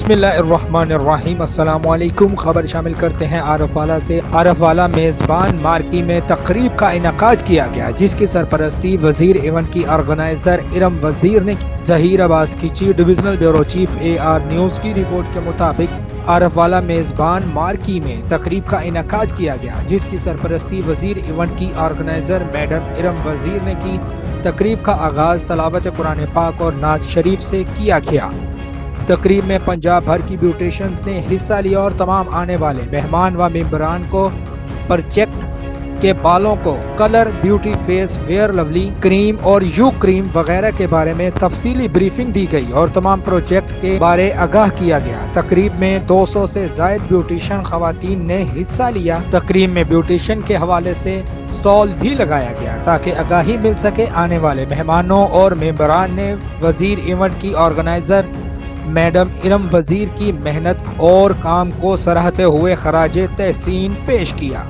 بسم اللہ الرحمن الرحیم۔ السلام علیکم۔ خبر شامل کرتے ہیں عارف والا سے۔ عارف والا میزبان مارکی میں تقریب کا انعقاد کیا گیا، جس کی سرپرستی وزیر ایونٹ کی آرگنائزر ارم وزیر نے کی۔ ظہیر عباس کیچی، divisional bureau chief AR news کی رپورٹ کے مطابق عارف والا میزبان مارکی میں تقریب کا انعقاد کیا گیا، جس کی سرپرستی وزیر ایونٹ کی آرگنائزر میڈم ارم وزیر نے کی۔ تقریب کا آغاز تلاوت قرآن پاک اور نعت شریف سے کیا گیا۔ تقریب میں پنجاب بھر کی بیوٹیشنز نے حصہ لیا اور تمام آنے والے مہمان و ممبران کو پروجیکٹ کے بالوں کو colour, beauty face wear lovely cream اور یو کریم وغیرہ کے بارے میں تفصیلی بریفنگ دی گئی اور تمام پروجیکٹ کے بارے آگاہ کیا گیا۔ تقریب میں 200 سے زائد بیوٹیشن خواتین نے حصہ لیا۔ تقریب میں بیوٹیشن کے حوالے سے سٹال بھی لگایا گیا تاکہ آگاہی مل سکے۔ آنے والے مہمانوں اور ممبران نے وزیر ایونٹ کی آرگنائزر میڈم ارم وزیر کی محنت اور کام کو سراہتے ہوئے خراج تحسین پیش کیا۔